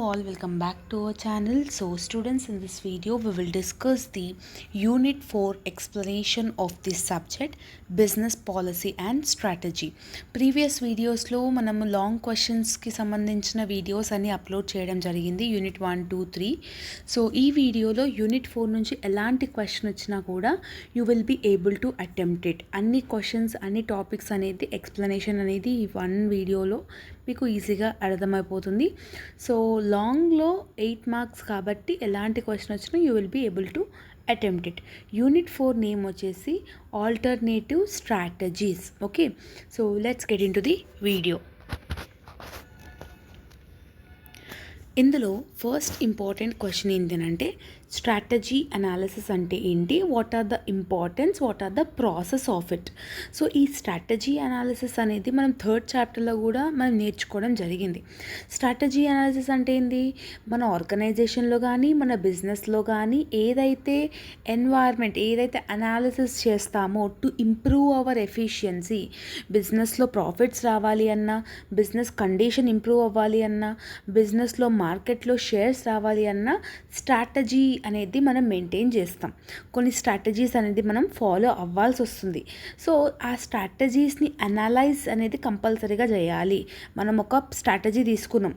all, welcome back to our channel. So students, in this video we will discuss the unit 4 explanation of this subject, business policy and strategy. Previous videos lo manamu long questions ki sambandhinchina videos ani upload cheyadam jarigindi unit 1 2 3. So ee video lo unit 4 nunchi elanti question vachina kuda you will be able to attempt it. Anni questions anni topics anedi explanation anedi ee one video lo మీకు ఈజీగా అర్థమైపోతుంది. So లాంగ్లో 8 marks కాబట్టి ఎలాంటి question వచ్చినా you will be able to attempt it. Unit 4 name వచ్చేసి alternative strategies. Okay, so let's get into the video. ఇందులో first important question ఏంటంటే strategy analysis అంటే ఏంటి, what are the importance, what are the process of it. So ఈ strategy analysis అనేది మనం third చాప్టర్లో కూడా మనం నేర్చుకోవడం జరిగింది. స్ట్రాటజీ అనాలిసిస్ అంటే ఏంటి, మన ఆర్గనైజేషన్లో కానీ మన బిజినెస్లో కానీ ఏదైతే ఎన్వైర్న్మెంట్ ఏదైతే అనాలిసిస్ చేస్తామో టు ఇంప్రూవ్ అవర్ ఎఫిషియన్సీ, బిజినెస్లో ప్రాఫిట్స్ రావాలి అన్నా, బిజినెస్ కండిషన్ ఇంప్రూవ్ అవ్వాలి అన్నా, బిజినెస్లో మార్కెట్లో షేర్స్ రావాలి అన్నా స్ట్రాటజీ అనేది మనం మెయింటైన్ చేస్తాం. కొన్ని స్ట్రాటజీస్ అనేది మనం ఫాలో అవ్వాల్సి వస్తుంది. సో ఆ స్ట్రాటజీస్ని అనలైజ్ అనేది కంపల్సరీగా చేయాలి. మనం ఒక స్ట్రాటజీ తీసుకున్నాం,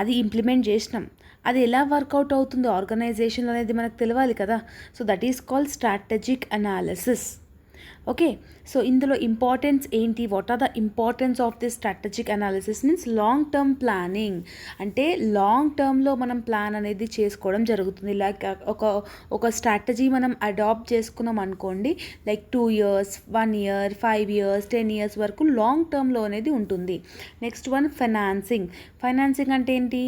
అది ఇంప్లిమెంట్ చేసినాం, అది ఎలా వర్కౌట్ అవుతుంది ఆర్గనైజేషన్ అనేది మనకు తెలియాలి కదా. So that is called strategic analysis. Okay, so ఇందులో ఇంపార్టెన్స్ ఏంటి, what are the importance of this strategic analysis means long term planning. అంటే లాంగ్ టర్మ్లో మనం ప్లాన్ అనేది చేసుకోవడం జరుగుతుంది. లైక్ ఒక స్ట్రాటజీ మనం అడాప్ట్ చేసుకున్నాం అనుకోండి, like 2 years 1 year 5 years 10 years వరకు లాంగ్ టర్మ్లో అనేది ఉంటుంది. Next one financing. ఫైనాన్సింగ్ అంటే ఏంటి,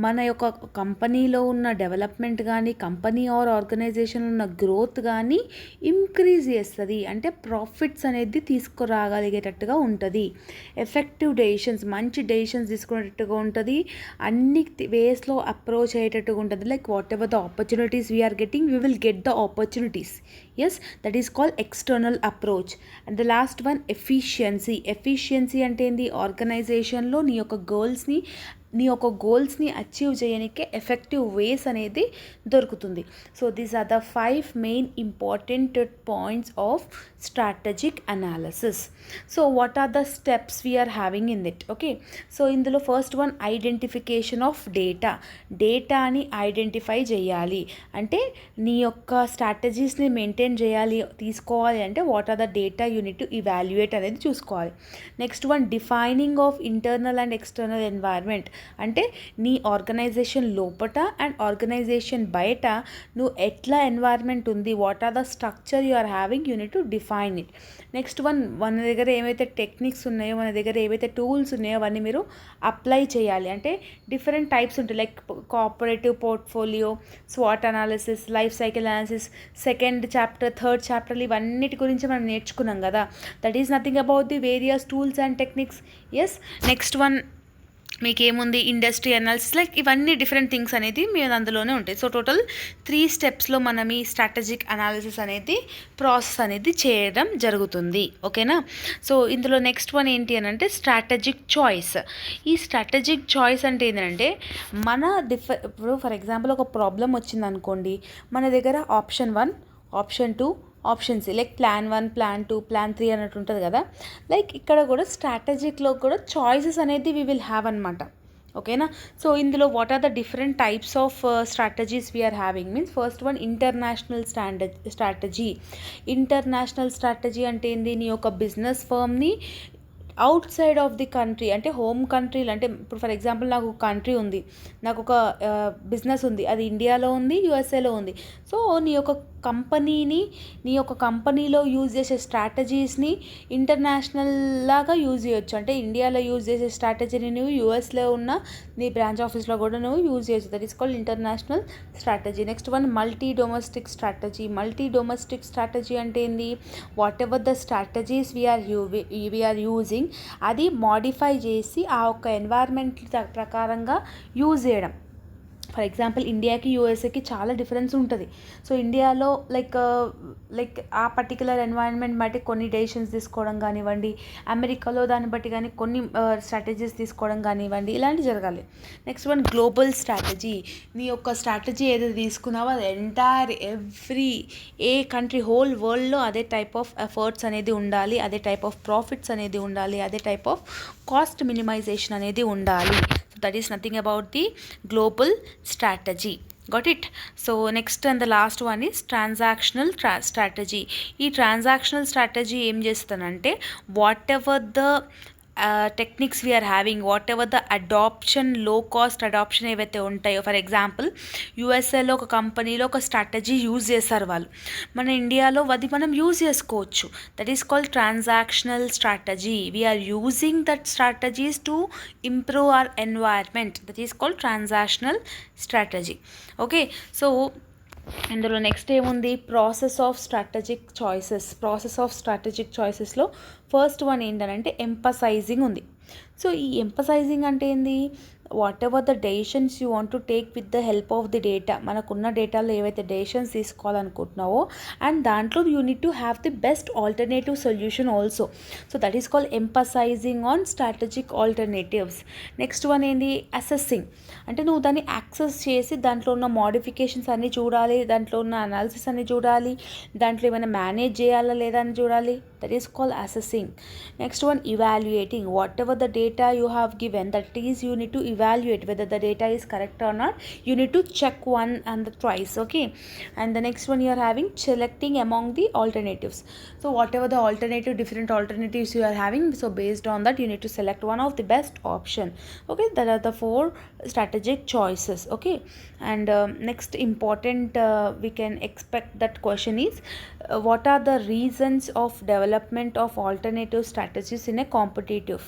మన యొక్క కంపెనీలో ఉన్న డెవలప్మెంట్ కానీ కంపెనీ ఆర్ ఆర్గనైజేషన్లో ఉన్న గ్రోత్ కానీ ఇంక్రీజ్ చేస్తుంది, అంటే ప్రాఫిట్స్ అనేది తీసుకురాగలిగేటట్టుగా ఉంటుంది. ఎఫెక్టివ్ డెసిషన్స్, మంచి డెసిషన్స్ తీసుకునేటట్టుగా ఉంటుంది, అన్ని వేస్లో అప్రోచ్ అయ్యేటట్టుగా ఉంటుంది. Like whatever the opportunities we are getting we will get the opportunities. Yes, that is called external approach. And the last one efficiency. Efficiency అంటే ఏంది, ఆర్గనైజేషన్లో నీ యొక్క గోల్స్ని అచీవ్ చేయడానికి ఎఫెక్టివ్ వేస్ అనేది దొరుకుతుంది. So these are the 5 main important points of strategic analysis. So what are the steps we are having in it. Okay, so ఇందులో first one identification of డేటాని ఐడెంటిఫై చేయాలి. అంటే నీ యొక్క స్ట్రాటజీస్ని మెయింటైన్ చేయాలి, తీసుకోవాలి అంటే what are the data unit to evaluate అనేది చూసుకోవాలి. Next one defining of internal and external environment. అంటే నీ ఆర్గనైజేషన్ లోపట అండ్ ఆర్గనైజేషన్ బయట నువ్వు ఎట్లా ఎన్వైర్న్మెంట్ ఉంది, what are the structure you are having, you need to define it. Next one, మన దగ్గర ఏవైతే టెక్నిక్స్ ఉన్నాయో, మన దగ్గర ఏవైతే టూల్స్ ఉన్నాయో అవన్నీ మీరు అప్లై చేయాలి. అంటే డిఫరెంట్ టైప్స్ ఉంటాయి, లైక్ కోఆపరేటివ్ పోర్ట్ఫోలియో, స్వాట్ analysis, life cycle analysis, second chapter third చాప్టర్లు ఇవన్నిటి గురించి మనం నేర్చుకున్నాం కదా. That is nothing about the various tools and techniques. Yes, next one మీకేముంది, ఇండస్ట్రీ అనాలిసిస్, లైక్ ఇవన్నీ డిఫరెంట్ థింగ్స్ అనేది మీరు అందులోనే ఉంటాయి. సో టోటల్ 3 స్టెప్స్లో మనం ఈ స్ట్రాటజిక్ అనాలిసిస్ అనేది ప్రాసెస్ అనేది చేయడం జరుగుతుంది. ఓకేనా. సో ఇందులో నెక్స్ట్ వన్ ఏంటి అని అంటే స్ట్రాటజిక్ చాయిస్. ఈ స్ట్రాటజిక్ చాయిస్ అంటే ఏంటంటే ఇప్పుడు ఫర్ ఎగ్జాంపుల్ ఒక ప్రాబ్లం వచ్చింది అనుకోండి, మన దగ్గర option 1 option 2 option C, like plan 1 plan 2 plan 3 అన్నట్టు ఉంటుంది కదా. లైక్ ఇక్కడ కూడా స్ట్రాటజిక్లో కూడా చాయిసెస్ అనేది వీ విల్ హ్యావ్ అనమాట. ఓకేనా. సో ఇందులో what are the different types of strategies we're having means first one international strategy. International strategy అంటే ఏంది, నీ యొక్క బిజినెస్ ఫర్మ్ని outside of the country, అంటే హోమ్ కంట్రీలు, అంటే ఇప్పుడు ఫర్ ఎగ్జాంపుల్ నాకు ఒక కంట్రీ ఉంది, నాకు ఒక బిజినెస్ ఉంది, అది ఇండియాలో ఉంది, యూఎస్ఏలో ఉంది. సో నీ యొక్క కంపెనీలో యూజ్ చేసే స్ట్రాటజీస్ని ఇంటర్నేషనల్ లాగా యూజ్ చేయొచ్చు. అంటే ఇండియాలో యూజ్ చేసే స్ట్రాటజీని నువ్వు యూఎస్లో ఉన్న నీ బ్రాంచ్ ఆఫీస్లో కూడా నువ్వు యూజ్ చేయొచ్చు. That is called international strategy. Next one multi domestic strategy అంటే ఏంది, whatever the strategies we are using అది మాడిఫై చేసి ఆ ఒక్క ఎన్వైర్న్మెంట్ ప్రకారంగా యూజ్ చేయడం. ఫర్ ఎగ్జాంపుల్ ఇండియాకి యూఎస్ఏకి చాలా డిఫరెన్స్ ఉంటుంది. సో ఇండియాలో లైక్ ఆ పర్టికులర్ ఎన్వైరన్మెంట్ బట్టి కొన్ని డెసిషన్స్ తీసుకోవడం కానివ్వండి, అమెరికాలో దాన్ని బట్టి కానీ కొన్ని స్ట్రాటజీస్ తీసుకోవడం కానివ్వండి, ఇలాంటివి జరగాలి. Next one global strategy. నీ యొక్క స్ట్రాటజీ ఏదైతే తీసుకున్నావో అది ఎంటైర్ ఏ కంట్రీ హోల్ వరల్డ్లో అదే టైప్ ఆఫ్ ఎఫర్ట్స్ అనేది ఉండాలి, అదే టైప్ ఆఫ్ ప్రాఫిట్స్ అనేది ఉండాలి, అదే టైప్ ఆఫ్ కాస్ట్ మినిమైజేషన్ అనేది ఉండాలి. So that is nothing about the global strategy. Got it? So next and the last one is transactional strategy. ఈ transactional strategy ఏం చేస్తానంటే whatever the techniques we are having, whatever the adaptation, low cost adaptation ఏవైతే ఉంటాయో, for example యూఎస్ఏలో ఒక కంపెనీలో ఒక strategy use చేస్తారు వాళ్ళు, మన ఇండియాలో అది మనం యూజ్ చేసుకోవచ్చు. That is called transactional strategy. We're using that strategies to improve our environment. That is called transactional strategy. Okay, so ఇందులో నెక్స్ట్ ఏముంది, ప్రాసెస్ ఆఫ్ స్ట్రాటజిక్ చాయిసెస్లో ఫస్ట్ వన్ ఏంటంటే ఎంపసైజింగ్ ఉంది. సో ఈ ఎంపసైజింగ్ అంటే ఏంది, whatever the decisions you want to take with the help of the data, మనకున్న డేటాలో ఏవైతే డెసిషన్స్ తీసుకోవాలనుకుంటున్నావో అండ్ దాంట్లో you need to have the best alternative solution also. So that is called emphasising on strategic alternatives. Next one ఏంటి, assessing. అంటే నువ్వు దాన్ని access చేసి దాంట్లో ఉన్న మోడిఫికేషన్స్ అన్నీ చూడాలి, దాంట్లో ఉన్న అనాలిసిస్ అన్నీ చూడాలి, దాంట్లో ఏమైనా మేనేజ్ చేయాలా లేదా అని చూడాలి. That is called assessing. Next one evaluating. What ever the data you have given, that is you need to evaluate whether the data is correct or not. You need to check one and twice. Okay, and the next one you are having selecting among the alternatives. So whatever the different alternatives you are having, so based on that you need to select one of the best option. Okay, that are the 4 strategic choices. Okay, and next important we can expect that question is what are the reasons of development of alternative strategies in a competitive.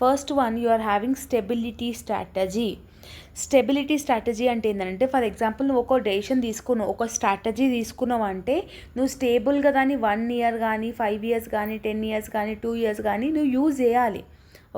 First one you are having stability strategy. Stability strategy అంటే ఏంటంటే, for example నువ్వు ఒక decision తీసుకున్నావు, ఒక strategy తీసుకున్నావు అంటే నువ్వు స్టేబుల్గా దాన్ని 1 year కానీ 5 years కానీ 10 years కానీ 2 years కానీ నువ్వు యూజ్ చేయాలి.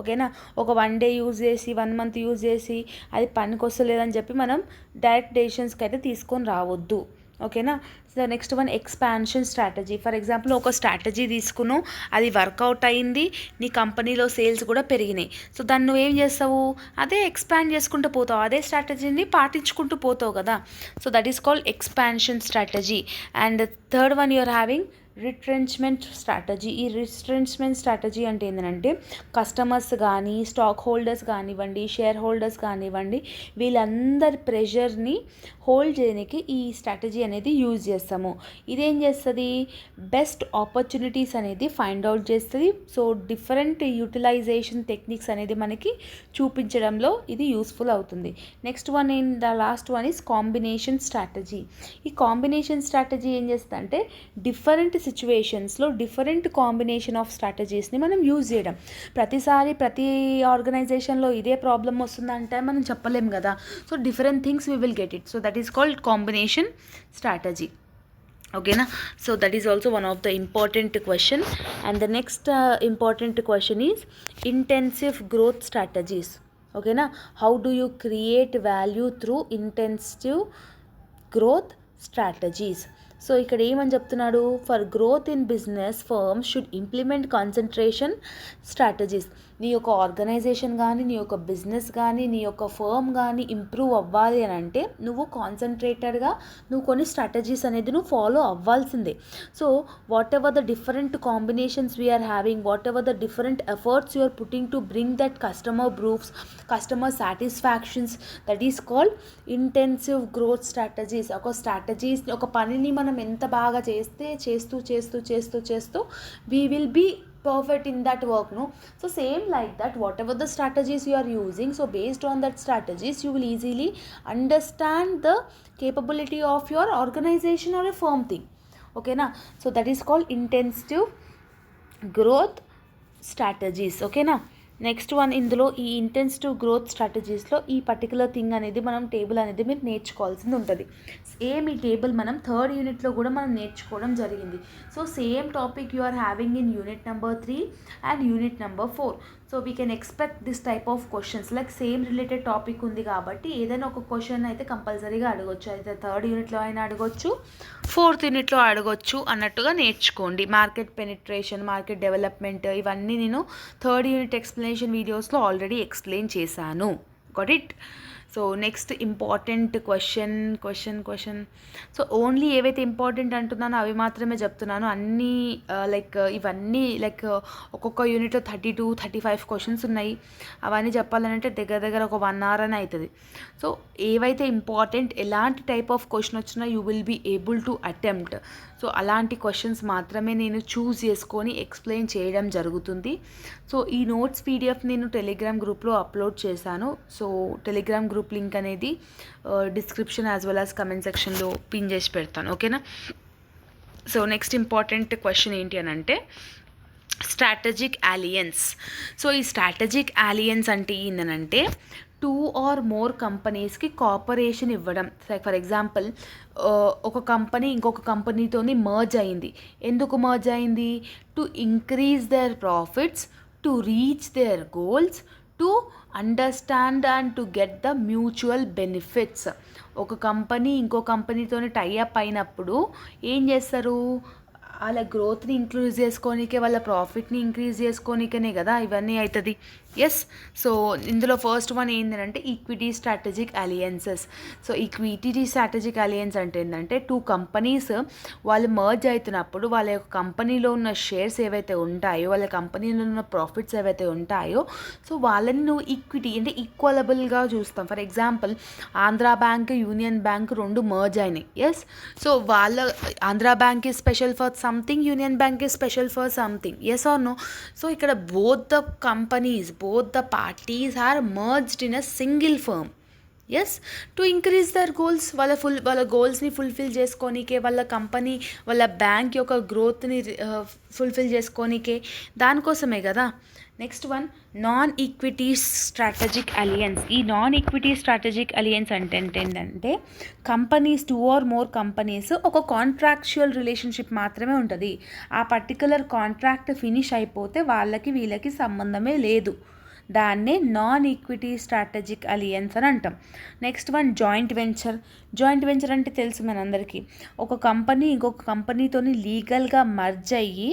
ఓకేనా, ఒక 1 day యూజ్ చేసి 1 month యూజ్ చేసి అది పనికి వస్తలేదని చెప్పి మనం డైరెక్ట్ డెసిషన్స్కి అయితే తీసుకొని రావద్దు. ఓకేనా. So next one expansion strategy. For example ఒక స్ట్రాటజీ తీసుకున్నావు, అది వర్కౌట్ అయింది, నీ కంపెనీలో సేల్స్ కూడా పెరిగినాయి. సో దాన్ని నువ్వేం చేస్తావు, అదే ఎక్స్పాండ్ చేసుకుంటూ పోతావు, అదే స్ట్రాటజీని పాటించుకుంటూ పోతావు కదా. So that is called expansion strategy. And third one you are having retrenchment strategy. ఈ రిట్రెంచ్మెంట్ స్ట్రాటజీ అంటే ఏంటంటే కస్టమర్స్ కానీ, స్టాక్ హోల్డర్స్ కానివ్వండి, షేర్ హోల్డర్స్ కానివ్వండి, వీళ్ళందరి ప్రెషర్ని హోల్డ్ చేయడానికి ఈ స్ట్రాటజీ అనేది యూజ్ చేస్తాము. ఇదేం చేస్తుంది, బెస్ట్ ఆపర్చునిటీస్ అనేది ఫైండ్ అవుట్ చేస్తుంది. సో డిఫరెంట్ యూటిలైజేషన్ టెక్నిక్స్ అనేది మనకి చూపించడంలో ఇది యూస్ఫుల్ అవుతుంది. Next one the last one is combination strategy. ఈ కాంబినేషన్ స్ట్రాటజీ ఏం చేస్తుంది అంటే డిఫరెంట్ సిచ్యువేషన్స్లో డిఫరెంట్ కాంబినేషన్ ఆఫ్ స్ట్రాటజీస్ని మనం యూజ్ చేయడం. ప్రతిసారి ప్రతి ఆర్గనైజేషన్లో ఇదే ప్రాబ్లం వస్తుందంటే మనం చెప్పలేం కదా. So different things we will get it. So that is called combination strategy. ఓకేనా. So that is also one of the important question. And the next important question is intensive growth strategies. ఓకేనా, how do you create value through intensive growth strategies. So ఇక్కడ ఏమని చెప్తున్నాడు, for growth in business firms should implement concentration strategies. నీ యొక్క organisation కానీ, నీ యొక్క business కానీ, నీ యొక్క ఫర్మ్ కానీ ఇంప్రూవ్ అవ్వాలి అని అంటే నువ్వు కాన్సన్ట్రేటెడ్గా నువ్వు కొన్ని స్ట్రాటజీస్ అనేది నువ్వు ఫాలో అవ్వాల్సిందే. So whatever the different combinations we are having, whatever the different efforts you are putting to bring that customer proofs, customer satisfactions, that is called intensive growth strategies. ఒక స్ట్రాటజీస్, ఒక పనిని మనం ఎంత బాగా చేస్తూ we will be perfect in that work, no? So same like that, whatever the strategies you are using, so based on that strategies you will easily understand the capability of your organization or a firm thing. Okay na. So that is called intensive growth strategies. Okay na. Next one, ఇందులో ఈ intensive growth స్ట్రాటజీస్లో ఈ particular thing అనేది మనం table అనేది మీరు నేర్చుకోవాల్సింది ఉంటుంది. Same ఈ టేబుల్ మనం 3rd యూనిట్లో కూడా మనం నేర్చుకోవడం జరిగింది. So same topic you are having in unit number 3 and unit number 4. So we can expect this type of questions like same related topic ఉంది కాబట్టి ఏదైనా ఒక క్వశ్చన్ అయితే కంపల్సరీగా అడగొచ్చు. అయితే 3rd యూనిట్లో అయినా అడగొచ్చు, 4th యూనిట్లో అడగొచ్చు అన్నట్టుగా నేర్చుకోండి. మార్కెట్ పెనిట్రేషన్, మార్కెట్ డెవలప్మెంట్ ఇవన్నీ నేను 3rd యూనిట్ ఎక్స్ప్లెనేషన్ వీడియోస్లో ఆల్రెడీ ఎక్స్ప్లెయిన్ చేశాను. Got it? So next important question. So only ఏవైతే ఇంపార్టెంట్ అంటున్నానో అవి మాత్రమే చెప్తున్నాను. అన్నీ ఇవన్నీ ఒక్కొక్క యూనిట్లో 32-35 క్వశ్చన్స్ ఉన్నాయి. అవన్నీ చెప్పాలంటే దగ్గర ఒక 1 hour అని అవుతుంది. సో ఏవైతే ఇంపార్టెంట్, ఎలాంటి టైప్ ఆఫ్ క్వశ్చన్ వచ్చినా you will be able to attempt. So అలాంటి క్వశ్చన్స్ మాత్రమే నేను చూస్ చేసుకొని ఎక్స్ప్లెయిన్ చేయడం జరుగుతుంది. సో ఈ నోట్స్ పీడిఎఫ్ నేను టెలిగ్రామ్ గ్రూప్లో అప్లోడ్ చేశాను. సో టెలిగ్రామ్ గ్రూప్ లింక్ అనేది description as well as comment సెక్షన్లో పిన్ చేసి పెడతాను. ఓకేనా? సో నెక్స్ట్ ఇంపార్టెంట్ క్వశ్చన్ ఏంటి అని అంటే స్ట్రాటజిక్ అలియన్స్. సో ఈ స్ట్రాటజిక్ అలియన్స్ అంటే ఏంటంటే 2 or more కంపెనీస్కి కోఆపరేషన్ ఇవ్వడం. ఫర్ ఎగ్జాంపుల్ ఒక కంపెనీ ఇంకొక కంపెనీతోని మర్జ్ అయింది. ఎందుకు మర్జ్ అయింది? To increase there profits, to reach there goals, to understand and to get the mutual benefits. ఒక కంపెనీ ఇంకో కంపెనీతోని టైఅప్ అయినప్పుడు ఏం చేస్తారు? వాళ్ళ గ్రోత్ని ఇంక్రీజ్ చేసుకోనికే, వాళ్ళ ప్రాఫిట్ని ఇంక్రీజ్ చేసుకోనికనే కదా ఇవన్నీ అవుతుంది. ఎస్. సో ఇందులో ఫస్ట్ వన్ ఏంటంటే equity strategic alliances. So equity strategic alliance అంటే ఏంటంటే 2 కంపెనీస్ వాళ్ళు మర్జ్ అవుతున్నప్పుడు వాళ్ళ యొక్క కంపెనీలో ఉన్న షేర్స్ ఏవైతే ఉంటాయో, వాళ్ళ కంపెనీలో ఉన్న ప్రాఫిట్స్ ఏవైతే ఉంటాయో, సో వాళ్ళని నువ్వు ఈక్విటీ అంటే ఈక్వలబుల్గా చూస్తాం. For example Andhra Bank, Union Bank 2 merge అయినాయి. ఎస్. సో వాళ్ళ Andhra Bank is special for something, Union Bank is special for something. Yes or no? So ఇక్కడ both the parties are merged in a single firm. Yes. To increase their goals, వాళ్ళ గోల్స్ని fulfil చేసుకోనికే, వాళ్ళ company వాళ్ళ bank యొక్క గ్రోత్ని fulfil చేసుకోనికే, దానికోసమే కదా. Next one non equity strategic alliance. ఈ నాన్ ఈక్విటీ స్ట్రాటజిక్ అలియన్స్ అంటే ఏంటంటే కంపెనీస్ 2 or more కంపెనీస్ ఒక కాంట్రాక్చువల్ రిలేషన్షిప్ మాత్రమే ఉంటుంది. ఆ పర్టికులర్ కాంట్రాక్ట్ ఫినిష్ అయిపోతే వాళ్ళకి వీళ్ళకి సంబంధమే లేదు. దాన్నే నాన్ ఈక్విటీ స్ట్రాటజిక్ అలియన్స్ అని అంటాం. నెక్స్ట్ వన్ జాయింట్ వెంచర్ అంటే తెలుసు మనందరికీ. ఒక కంపెనీ ఇంకొక కంపెనీతోని లీగల్గా మర్జ్ అయ్యి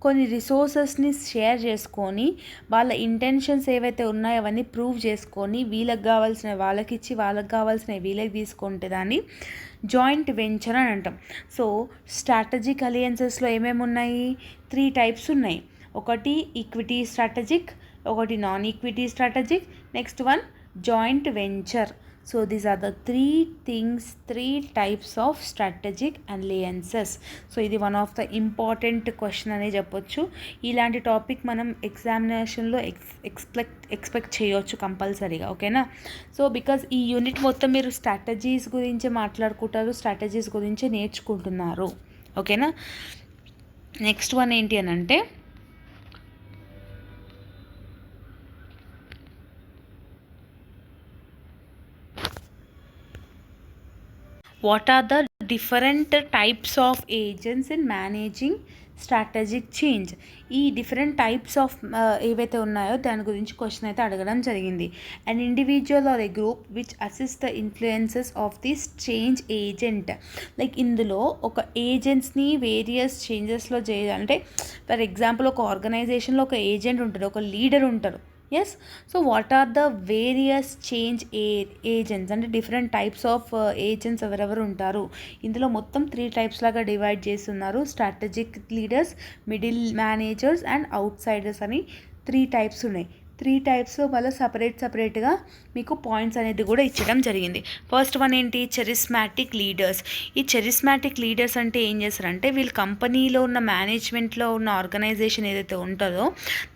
కొన్ని రిసోర్సెస్ని షేర్ చేసుకొని వాళ్ళ ఇంటెన్షన్స్ ఏవైతే ఉన్నాయో అవన్నీ ప్రూవ్ చేసుకొని వీళ్ళకి కావాల్సిన వాళ్ళకి ఇచ్చి వాళ్ళకి కావాల్సిన వీళ్ళకి తీసుకుంటే దాన్ని జాయింట్ వెంచర్ అని అంటాం. సో స్ట్రాటజిక్ అలియన్సెస్లో ఏమేమి ఉన్నాయి? 3 types ఉన్నాయి. ఒకటి ఈక్విటీ స్ట్రాటజిక్, ఒకటి non equity strategic, next one joint venture. So these are the 3 types of strategic alliances. So ఇది one of the important question అనే చెప్పొచ్చు. ఇలాంటి టాపిక్ మనం ఎగ్జామినేషన్లో ఎక్స్పెక్ట్ చేయవచ్చు కంపల్సరీగా. ఓకేనా? సో బికాజ్ ఈ యూనిట్ మొత్తం మీరు స్ట్రాటజీస్ గురించి మాట్లాడుకుంటారు, స్ట్రాటజీస్ గురించి నేర్చుకుంటున్నారు. ఓకేనా? నెక్స్ట్ వన్ ఏంటి అని అంటే what are the different types of agents in managing strategic change. ఈ డిఫరెంట్ టైప్స్ ఆఫ్ ఏవైతే ఉన్నాయో దాని గురించి క్వశ్చన్ అయితే అడగడం జరిగింది. And individual or a group which assist the influences of this change agent. Like ఇందులో ఒక ఏజెంట్స్ని వేరియస్ చేంజెస్లో చేయాలంటే ఫర్ ఎగ్జాంపుల్ ఒక ఆర్గనైజేషన్లో ఒక ఏజెంట్ ఉంటారు, ఒక లీడర్ ఉంటారు. Yes. So what are the various change agents అంటే డిఫరెంట్ టైప్స్ ఆఫ్ ఏజెంట్స్ ఎవరెవరు ఉంటారు? ఇందులో మొత్తం 3 types లాగా డివైడ్ చేస్తున్నారు. Strategic leaders, middle managers and outsiders అని 3 types ఉన్నాయి. 3 types మళ్ళీ సపరేట్గా మీకు పాయింట్స్ అనేది కూడా ఇచ్చడం జరిగింది. ఫస్ట్ వన్ ఏంటి? Charismatic leaders. ఈ చరిస్మాటిక్ లీడర్స్ అంటే ఏం చేస్తారంటే వీళ్ళు కంపెనీలో ఉన్న మేనేజ్మెంట్లో ఉన్న ఆర్గనైజేషన్ ఏదైతే ఉంటుందో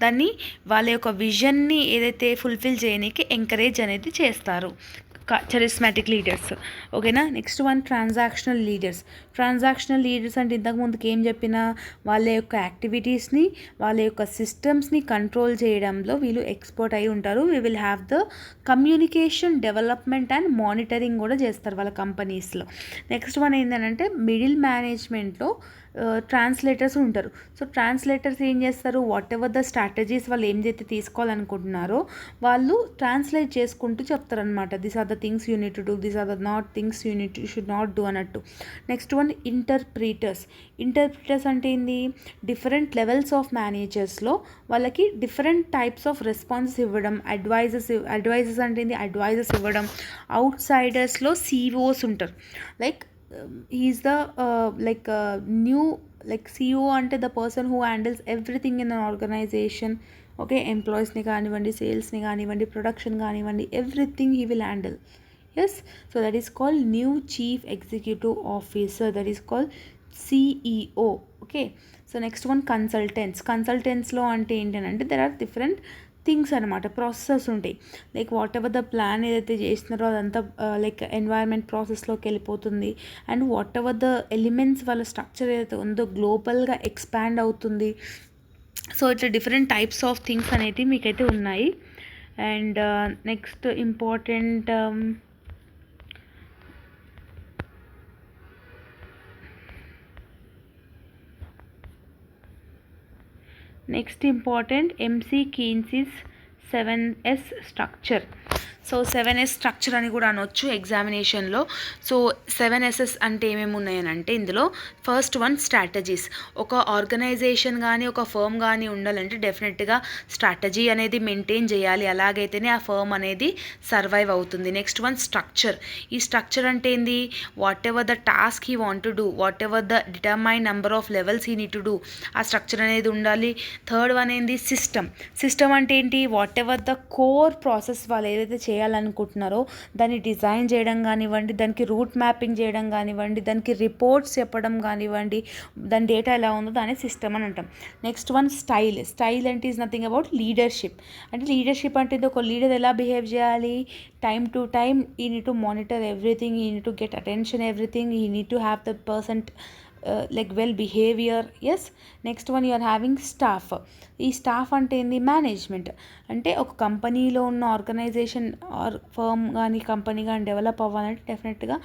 దాన్ని వాళ్ళ యొక్క విజన్ని ఏదైతే ఫుల్ఫిల్ చేయడానికి ఎంకరేజ్ అనేది చేస్తారు చరిస్మాటిక్ లీడర్స్. ఓకేనా? నెక్స్ట్ వన్ ట్రాన్సాక్షనల్ లీడర్స్ అంటే ఇంతకుముందుకు ఏం చెప్పినా వాళ్ళ యొక్క యాక్టివిటీస్ని, వాళ్ళ యొక్క సిస్టమ్స్ని కంట్రోల్ చేయడంలో వీళ్ళు ఎక్స్పర్ట్ అయి ఉంటారు. We will have the communication, development and monitoring కూడా చేస్తారు వాళ్ళ కంపెనీస్లో. నెక్స్ట్ వన్ ఏంటంటే మిడిల్ మేనేజ్మెంట్లో ట్రాన్స్లేటర్స్ ఉంటారు. సో ట్రాన్స్లేటర్స్ ఏం చేస్తారు, వాట్ ఎవర్ ద స్ట్రాటజీస్ వాళ్ళు ఏదైతే తీసుకోవాలనుకుంటున్నారో వాళ్ళు ట్రాన్స్లేట్ చేసుకుంటూ చెప్తారనమాట. These are the things you need to do, these are the not things you should not do అన్నట్టు. Next one interpreters. ఇంటర్ప్రీటర్స్ అంటే ఏంది, డిఫరెంట్ లెవెల్స్ ఆఫ్ మేనేజర్స్లో వాళ్ళకి డిఫరెంట్ టైప్స్ ఆఫ్ రెస్పాన్సెస్ ఇవ్వడం, అడ్వైజెస్ అంటే ఏంది, అడ్వైజెస్ ఇవ్వడం. అవుట్ సైడర్స్లో సిఇఓస్ ఉంటారు. Like is the new CEO అంటే the person who handles everything in an organisation. Okay, ఎంప్లాయీస్ని కానివ్వండి, సేల్స్ని కానివ్వండి, ప్రొడక్షన్ కానివ్వండి, everything he will handle. Yes, so that is called new chief executive officer, that is called CEO. Okay, so next one కన్సల్టెంట్స్లో అంటే ఏంటంటే there are different things అనమాట, processes ఉంటాయి. Like whatever the plan ఏదైతే చేస్తున్నారో అదంతా like environment ప్రాసెస్లోకి వెళ్ళిపోతుంది. And whatever the elements వాళ్ళ స్ట్రక్చర్ ఏదైతే ఉందో గ్లోబల్గా ఎక్స్పాండ్ అవుతుంది. సో ఇట్లా డిఫరెంట్ టైప్స్ ఆఫ్ థింగ్స్ అనేవి మీకైతే ఉన్నాయి. And next important MC Kinsey's 7S structure. So 7S structure అని కూడా అనొచ్చు ఎగ్జామినేషన్లో. సో 7Ss అంటే ఏమేమి ఉన్నాయనంటే ఇందులో ఫస్ట్ వన్ స్ట్రాటజీస్. ఒక ఆర్గనైజేషన్ కానీ ఒక ఫర్మ్ కానీ ఉండాలంటే డెఫినెట్గా స్ట్రాటజీ అనేది మెయింటైన్ చేయాలి, అలాగైతేనే ఆ ఫర్మ్ అనేది సర్వైవ్ అవుతుంది. Next one structure. ఈ స్ట్రక్చర్ అంటే ఏంది, whatever the task he want to do, what ever the determine number of levels he need to do, ఆ స్ట్రక్చర్ అనేది ఉండాలి. థర్డ్ వన్ ఏంది, సిస్టమ్ అంటే ఏంటి, what ever the core process వాళ్ళు ఏదైతే చేయాలనుకుంటున్నారో దాన్ని డిజైన్ చేయడం కానివ్వండి, దానికి రూట్ మ్యాపింగ్ చేయడం కానివ్వండి, దానికి రిపోర్ట్స్ చెప్పడం కానివ్వండి, దాని డేటా ఎలా ఉందో దాన్ని సిస్టమ్ అని అంటాం. నెక్స్ట్ వన్ స్టైల్ అంటే ఈజ్ నథింగ్ అబౌట్ లీడర్షిప్. అంటే లీడర్షిప్ అంటే ఒక లీడర్ ఎలా బిహేవ్ చేయాలి, time to time he need to monitor everything, he need to get attention everything, he need to have the person like well behavior. Yes, next one you are having staff. ఈ staff అంటే ఏంది, management. అంటే ఒక కంపెనీలో ఉన్న organisation are firm కానీ company కానీ develop అవ్వాలంటే డెఫినెట్గా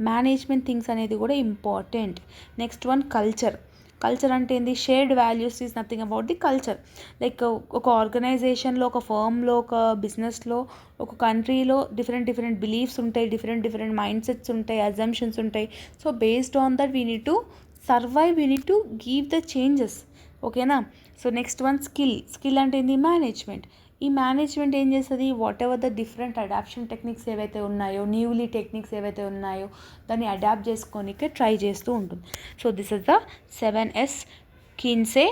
మేనేజ్మెంట్ థింగ్స్ అనేది కూడా ఇంపార్టెంట్. నెక్స్ట్ వన్ కల్చర్ అంటే ఏంది, shared values is nothing about the culture. Like ఒక ఆర్గనైజేషన్లో, ఒక ఫర్మ్లో, ఒక బిజినెస్లో, ఒక కంట్రీలో డిఫరెంట్ బిలీఫ్స్ ఉంటాయి, డిఫరెంట్ మైండ్ సెట్స్ ఉంటాయి, అజంప్షన్స్ ఉంటాయి. So based on that we need to survive, we need to give the changes. ఓకేనా. సో నెక్స్ట్ వన్ స్కిల్ అంటే ఏంది, మేనేజ్మెంట్. ఈ మేనేజ్మెంట్ ఏం చేస్తుంది, whatever the different adaptation techniques ఏవైతే ఉన్నాయో, న్యూలీ టెక్నిక్స్ ఏవైతే ఉన్నాయో దాన్ని అడాప్ట్ చేసుకోనికే ట్రై చేస్తూ ఉంటుంది. So this is the 7S Kinsey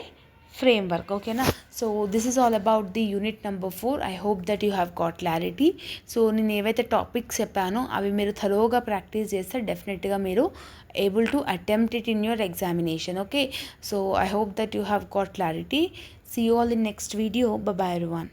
framework. ఓకేనా. So this is all about the unit number 4. I hope that you have got clarity. So నేను ఏవైతే టాపిక్స్ చెప్పానో అవి మీరు థరోగా ప్రాక్టీస్ చేస్తే డెఫినెట్గా మీరు able to attempt it in your examination. Okay, so I hope that you have got clarity. See you all in next video. Bye bye everyone.